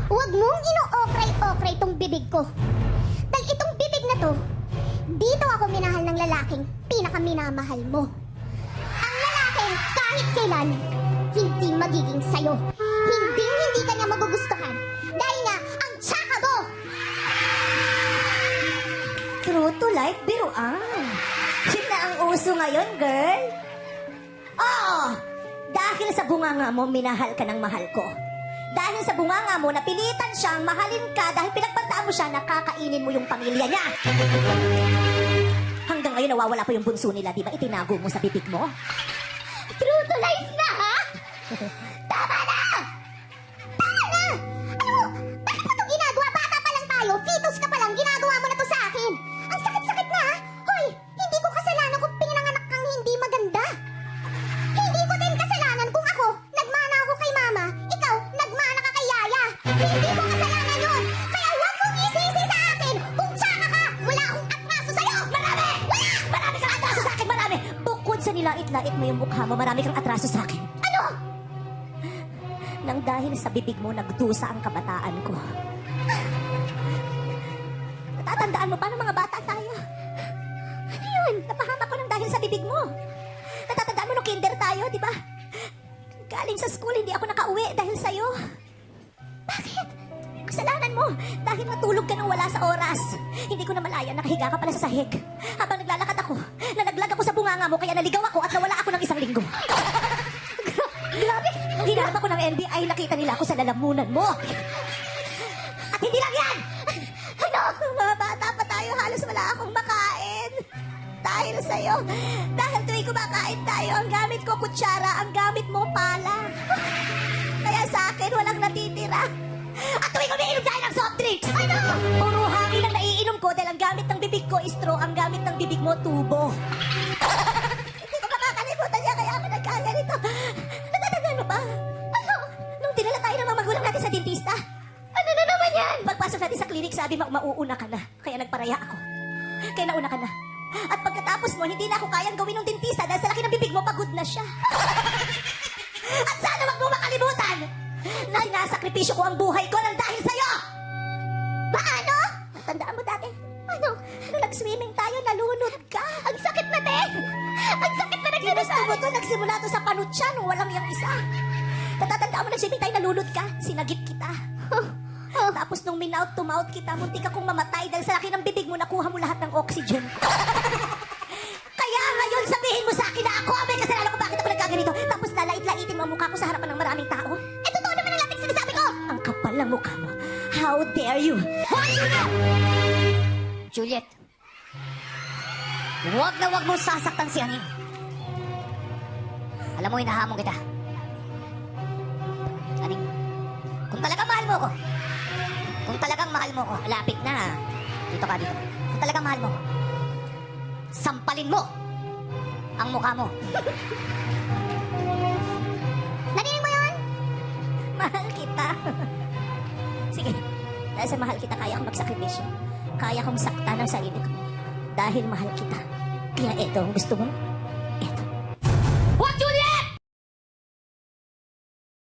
Huwag mong ino-okray-okray tong bibig ko. Dahil itong bibig na to, dito ako minahal ng lalaking pinakaminamahal mo. Ang lalaking kahit kailan, hindi magiging sayo. Hindi ka niya magugustuhan. Dahil nga, ang tsaka mo! True to life, biruan. Yun na ang uso ngayon, girl. Oo! Dahil sa bunganga mo, minahal ka ng mahal ko. Dahil sa bunganga mo, napilitan siyang mahalin ka dahil pinagbantaan mo siya na kakainin mo yung pamilya niya. Hanggang ngayon, nawawala pa yung bunso nila, di ba? Itinago mo sa bibig mo? True to life na, ha? Tama na! Tama na! Alam mo, bakit mo ito ginagawa? Bata pa lang tayo, fetus ka pa lang, ginagawa mo na to sa akin. Ang sakit-sakit na, ha? Hoy, hindi ko kasalanan kung pinanganak kang hindi maganda. Hindi ko din kasalanan kung ako, nagmana ako kay mama, ikaw, nagmana ka kay yaya. Hindi ko kasalanan yun. Kaya huwag mong isisi sa akin kung tsaka ka, wala akong atraso sa'yo. Marami! Wala! Marami kang atraso sa akin, marami! Bukod sa nilait-lait mo yung mukha mo, marami kang atraso sa akin. Ano? Nang dahil sa bibig mo, nagdusa ang kabataan ko. Natatandaan mo pa ng mga bata tayo? Ano yun? Napahamak ko nang dahil sa bibig mo. Natatandaan mo nung kinder tayo, di ba? Galing sa school, hindi ako nakauwi dahil sa'yo. Bakit? Kasalanan mo. Dahil matulog ka nang wala sa oras. Hindi ko na malaya, nakahiga ka pala sa sahig. Habang naglalakad ako, nalaglag ako sa bunganga mo, kaya naligaw ako at nawala ako ng isang linggo. Grabe! Nung hinarap ako ng NBI, nakita nila ako sa lalamunan mo. At hindi lang yan! Ano? Mga bata pa tayo, halos wala akong makain. Dahil sa'yo. Dahil tuwing kumakain tayo, ang gamit ko kutsara, ang gamit mo pala. Kaya sa akin, walang natitira. At tuwing umiinom tayo ng soft drinks, ano? Puro hangin ang naiinom ko dahil ang gamit ng bibig ko is straw, ang gamit ng bibig mo tubo. Hindi ko makakalimutan niya, kaya ako nagkaganito. Natatandaan mo ba? Ano? Nung dinala tayo ng mga magulang natin sa dentista. Ano na naman yan? Pagpasok natin sa clinic, sabi mauuna ka na. Kaya nagparaya ako. Kaya nauna ka na. At pagkatapos mo, hindi na ako kayang gawin ng dentista dahil sa laki ng bibig mo, pagod na siya. At sana wag mo makalimutan na sinasakripisyo ko ang buhay ko ng dahil sa'yo! Paano? Tandaan mo dati. Ano? Nung nag-swimming tayo, nalunod ka. Ang sakit na, te! Ang sakit na nagsimula to. Nagsimula to sa panutya nung walang yung isa. Natatandaan mo, nag-swimming tayo, nalunod ka. Sinagip kita. Tapos nung minout to mouth kita, munti ka kong mamatay dahil sa laki ng bibig mo, nakuha mo lahat ng oxygen ko. Kaya ngayon sabihin mo sa akin na ako may kasalanan ko bakit ako nagkaganito. Tapos lalait-laitin mo ang mukha ko sa harapan ng maraming tao. Eh, totoo naman ang lating sinasabi ko! Ang kapal ng mukha mo. How dare you? Juliet, huwag na huwag mo sasaktan si Aning. Alam mo, hinahamon kita. Aning, kung talagang mahal mo ko, lapit na. Dito ka, dito. Kung talagang mahal mo ko, sampalin mo ang mukha mo. Narinig mo yun? Mahal kita. Sige, dahil sa mahal kita, kaya akong magsakripisyo. Kaya akong saktan ang sarili ko. Dahil mahal kita. Kaya eto, gusto mo?